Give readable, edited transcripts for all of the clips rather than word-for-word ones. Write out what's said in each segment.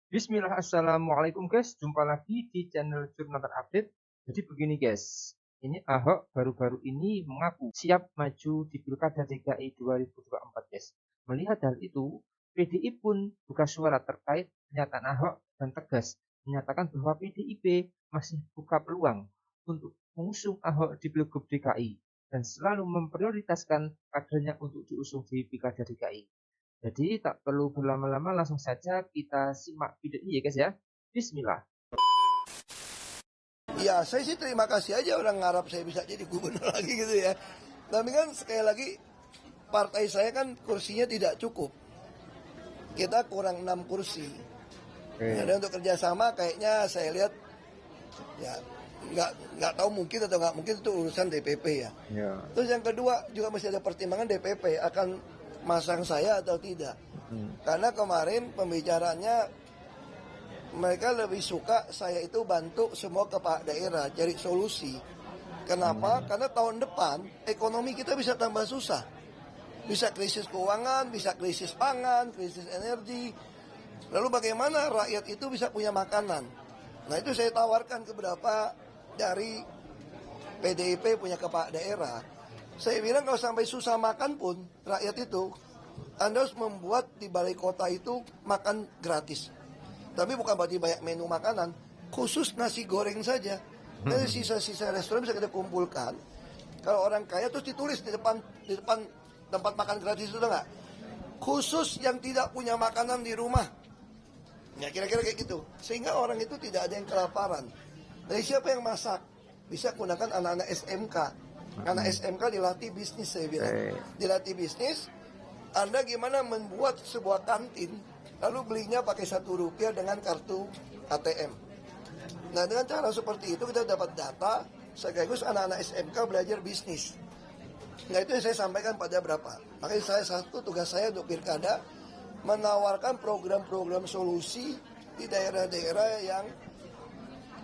Bismillah, assalamualaikum guys. Jumpa lagi di channel Jurnal Terupdate. Jadi begini guys, ini Ahok baru-baru ini mengaku siap maju di Pilkada DKI 2024 guys. Melihat hal itu, PDI pun buka suara terkait pernyataan Ahok dan tegas menyatakan bahwa PDIP masih buka peluang untuk mengusung Ahok di Pilgub DKI dan selalu memprioritaskan kadernya untuk diusung di Pilkada DKI. Jadi tak perlu berlama-lama, langsung saja kita simak video ini ya guys ya. Bismillah. Ya, saya sih terima kasih aja orang ngarap saya bisa jadi gubernur lagi gitu ya. Tapi kan sekali lagi partai saya kan kursinya tidak cukup. Kita kurang 6 kursi. Jadi untuk kerjasama kayaknya saya lihat ya nggak tahu mungkin atau nggak mungkin itu urusan DPP ya. Terus yang kedua juga masih ada pertimbangan DPP akan masang saya atau tidak. Karena kemarin pembicaranya mereka lebih suka saya itu bantu semua kepala daerah cari solusi. Kenapa? Karena tahun depan ekonomi kita bisa tambah susah. Bisa krisis keuangan, bisa krisis pangan, krisis energi. Lalu bagaimana rakyat itu bisa punya makanan? Nah itu saya tawarkan ke beberapa dari PDIP punya kepala daerah. Saya bilang kalau sampai susah makan pun rakyat itu, Anda harus membuat di balai kota itu makan gratis. Tapi bukan berarti banyak menu makanan, khusus nasi goreng saja. Dari sisa-sisa restoran bisa kita kumpulkan. Kalau orang kaya terus ditulis di depan tempat makan gratis itu enggak? Khusus yang tidak punya makanan di rumah. Ya kira-kira kayak gitu. Sehingga orang itu tidak ada yang kelaparan. Dari siapa yang masak? Bisa gunakan anak-anak SMK. Anak SMK dilatih bisnis saya bilang. Dilatih bisnis. Anda gimana membuat sebuah kantin, lalu belinya pakai Rp1 dengan kartu ATM. Nah dengan cara seperti itu kita dapat data, sekaligus anak-anak SMK belajar bisnis. Nah itu yang saya sampaikan pada berapa. Makanya tugas saya untuk Pilkada, menawarkan program-program solusi di daerah-daerah yang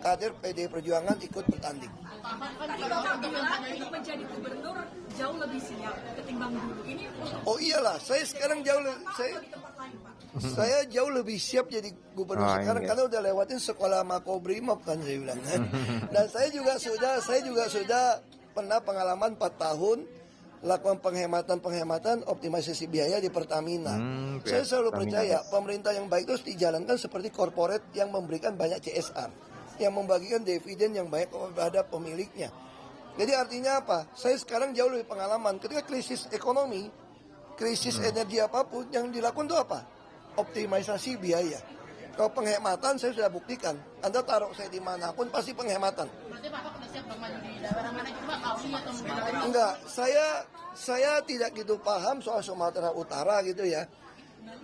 kader PD Perjuangan ikut bertanding. Untuk menjadi gubernur jauh lebih siap ketimbang dulu. Ini Oh iyalah, saya sekarang saya jauh lebih siap jadi gubernur sekarang karena udah lewatin sekolah Makobrimob kan saya bilang. Dan saya juga sudah pernah pengalaman 4 tahun lakukan penghematan optimalisasi biaya di Pertamina. Saya selalu percaya pemerintah yang baik terus dijalankan seperti korporat yang memberikan banyak CSR, yang membagikan dividen yang baik kepada pemiliknya. Jadi artinya apa? Saya sekarang jauh lebih pengalaman. Ketika krisis ekonomi, krisis energi apapun, yang dilakukan itu apa? Optimalisasi biaya. Kalau penghematan saya sudah buktikan. Anda taruh saya dimanapun pasti penghematan. berarti Bapak sudah siap maju di daerah mana itu Pak? Kauli atau mungkin Enggak, saya tidak gitu paham soal Sumatera Utara gitu ya.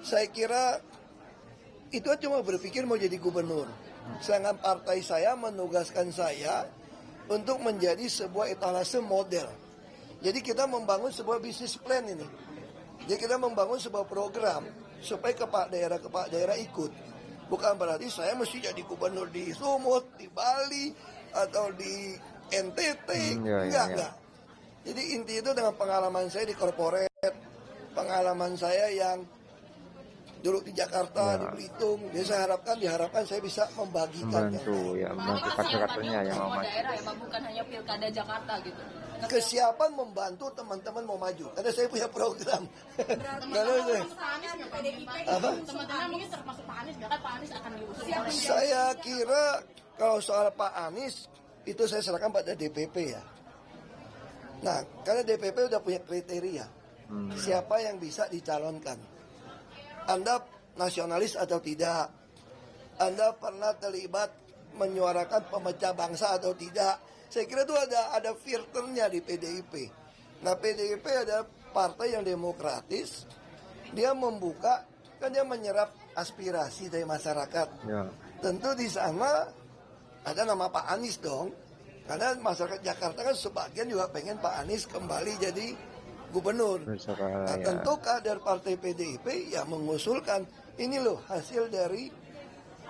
Saya kira itu cuma berpikir mau jadi gubernur. Sedangkan partai saya menugaskan saya untuk menjadi sebuah etalase model. Jadi kita membangun sebuah bisnis plan ini. Jadi kita membangun sebuah program supaya kepala daerah ikut. Bukan berarti saya mesti jadi gubernur di Sumut, di Bali, atau di NTT. Enggak. Jadi inti itu dengan pengalaman saya di korporat, pengalaman saya yang dulu di Jakarta, di Belitung. Jadi saya diharapkan saya bisa membagikannya. Membantu kader-kadernya yang mau maju. daerah ya Pak, bukan hanya pilkada Jakarta gitu. Kesiapan membantu teman-teman mau maju. Karena saya punya program. Teman-teman mungkin termasuk Pak Anies, kan Pak Anies akan diusung. Saya kira kalau soal Pak Anies itu saya serahkan pada DPP ya. Nah, karena DPP udah punya kriteria siapa yang bisa dicalonkan. Anda nasionalis atau tidak? Anda pernah terlibat menyuarakan pemecah bangsa atau tidak? Saya kira itu ada filternya di PDIP. Nah, PDIP ada partai yang demokratis. Dia membuka, kan dia menyerap aspirasi dari masyarakat. Tentu di sana ada nama Pak Anies dong. Karena masyarakat Jakarta kan sebagian juga pengen Pak Anies kembali jadi gubernur. Nah, tentu kader partai PDIP ya mengusulkan ini loh hasil dari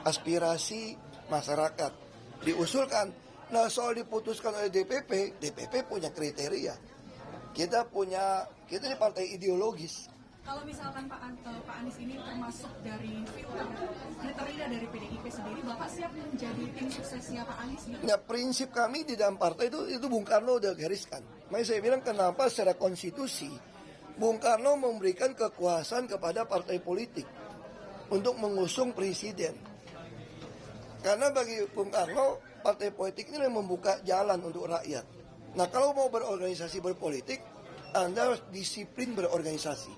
aspirasi masyarakat. Diusulkan. Nah soal diputuskan oleh DPP punya kriteria. Kita ini partai ideologis. Kalau misalkan Pak Anies ini termasuk dari filter kriteria dari PDIP sendiri, Bapak siap menjadi tim suksesnya Pak Anies? Nah, prinsip kami di dalam partai itu Bung Karno udah gariskan. Makanya saya bilang kenapa secara konstitusi Bung Karno memberikan kekuasaan kepada partai politik untuk mengusung presiden. Karena bagi Bung Karno, partai politik ini yang membuka jalan untuk rakyat. Nah, kalau mau berorganisasi berpolitik, Anda harus disiplin berorganisasi.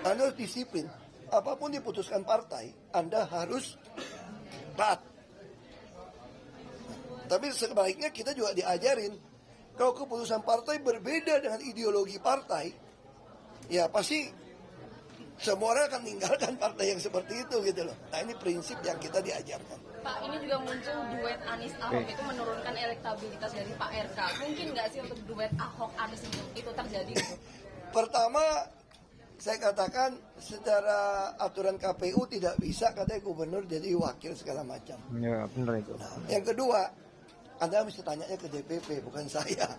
Anda harus disiplin. Apapun diputuskan partai, Anda harus taat. Tapi sebaliknya kita juga diajarin, kalau keputusan partai berbeda dengan ideologi partai, ya pasti semua orang akan meninggalkan partai yang seperti itu gitu loh. Nah, ini prinsip yang kita diajarkan. Pak, ini juga muncul duet Anies Ahok itu menurunkan elektabilitas dari Pak RK. Mungkin nggak sih untuk duet Ahok Anies itu terjadi? Pertama, saya katakan secara aturan KPU tidak bisa katanya gubernur jadi wakil segala macam. Ya, benar itu. Nah, yang kedua, Anda mesti tanyanya ke DPP, bukan saya.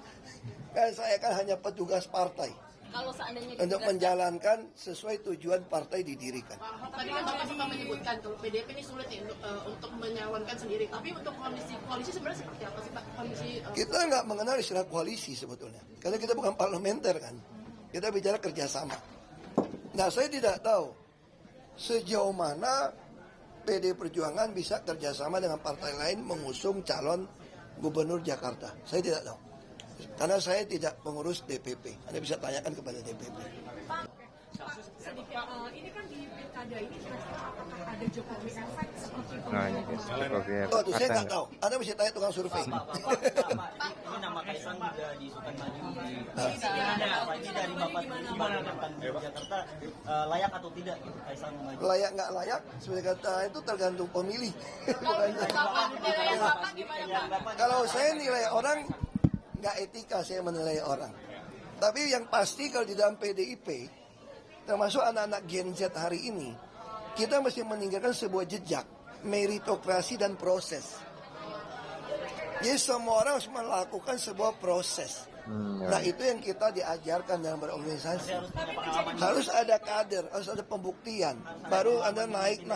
Kan saya kan hanya petugas partai Kalau seandainya untuk menjalankan sesuai tujuan partai didirikan. Tadi kan Bapak sempat menyebutkan kalau PDIP ini sulit ya untuk menyalonkan sendiri. Tapi untuk koalisi sebenarnya seperti apa sih Pak? Kita nggak mengenal istilah koalisi sebetulnya. Karena kita bukan parlementer kan. Kita bicara kerjasama. Nah, saya tidak tahu sejauh mana PD Perjuangan bisa kerjasama dengan partai lain mengusung calon gubernur Jakarta. Saya tidak tahu. Karena saya tidak pengurus DPP. Anda bisa tanyakan kepada DPP. Sedikit, ini kan di pilkada ini kira-kira apakah ada Jokowi efek seperti itu? Nah, ini guys, Jokowi Oh, itu saya nggak tahu. Anda bisa tanya tukang survei. Ini nama Kaisang juga diisukan maju di pilkada. Apa ini dari Bapak gimana tentang Jakarta layak atau tidak gitu Kaisang maju? Layak nggak layak, sebenarnya kata itu tergantung pemilih. Bukan kalau saya nilai orang nggak etika saya menilai orang. Tapi yang pasti kalau di dalam PDIP, termasuk anak-anak Gen Z hari ini, kita mesti meninggalkan sebuah jejak, meritokrasi dan proses. Jadi semua orang harus melakukan sebuah proses. Nah, itu yang kita diajarkan dalam berorganisasi. Harus ada kader, harus ada pembuktian. Baru Anda naik.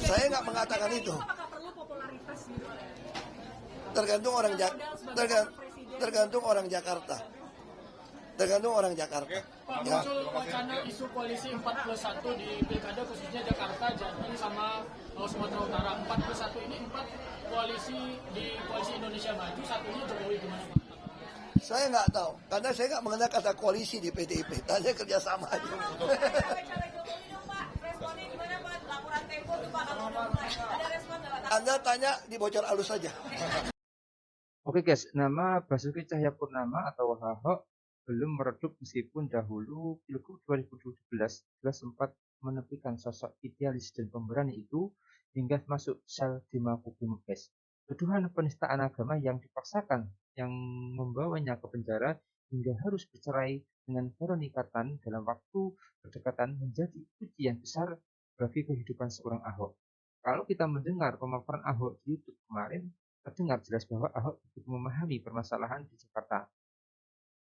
Saya nggak mengatakan itu. Apakah perlu popularitas gitu? Tergantung orang tergantung orang Jakarta. Tergantung orang Jakarta. Pak, Ya. muncul wacana isu koalisi 4+1 di pilkada khususnya Jakarta, Jateng sama Sumatera Utara. 4+1 ini 4 koalisi di koalisi Indonesia Maju, satunya Jokowi, gimana Pak? Saya nggak tahu, karena saya nggak mengenal kata koalisi di PDIP. Tanya kerjasama aja. Anda tanya di bocor alus saja. Oke guys, nama Basuki Cahayapurnama atau Ahok belum meredup meskipun dahulu Pilgub 2017 jelas sempat menepikan sosok idealis dan pemberani itu hingga masuk sel di Makobrimob guys. Tuduhan penistaan agama yang dipaksakan yang membawanya ke penjara hingga harus bercerai dengan Veronica Tan dalam waktu berdekatan menjadi ujian besar bagi kehidupan seorang Ahok. Kalau kita mendengar pemaparan Ahok di YouTube kemarin, terdengar jelas bahwa Ahok cukup memahami permasalahan di Jakarta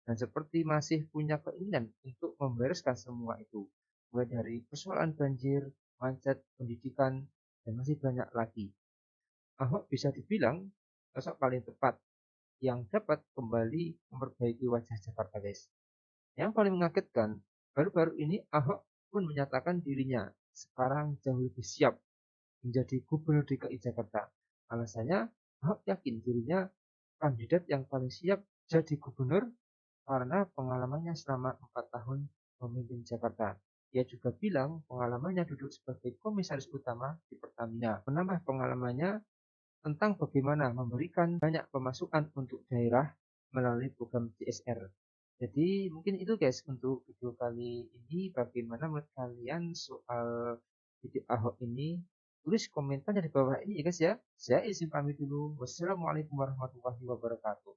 dan seperti masih punya keinginan untuk membereskan semua itu, mulai dari persoalan banjir, macet, pendidikan, dan masih banyak lagi. Ahok bisa dibilang sosok paling tepat yang dapat kembali memperbaiki wajah Jakarta guys. Yang paling mengagetkan, baru-baru ini Ahok pun menyatakan dirinya sekarang jauh lebih siap menjadi gubernur DKI Jakarta. Alasannya, Ahok yakin dirinya kandidat yang paling siap jadi gubernur karena pengalamannya selama 4 tahun memimpin Jakarta. Ia juga bilang pengalamannya duduk sebagai komisaris utama di Pertamina. Menambah pengalamannya tentang bagaimana memberikan banyak pemasukan untuk daerah melalui program CSR. Jadi mungkin itu guys untuk video kali ini. Bagaimana menurut kalian soal video Ahok ini? Tulis komentarnya di bawah ini ya guys ya. Saya izin pamit dulu. Wassalamualaikum warahmatullahi wabarakatuh.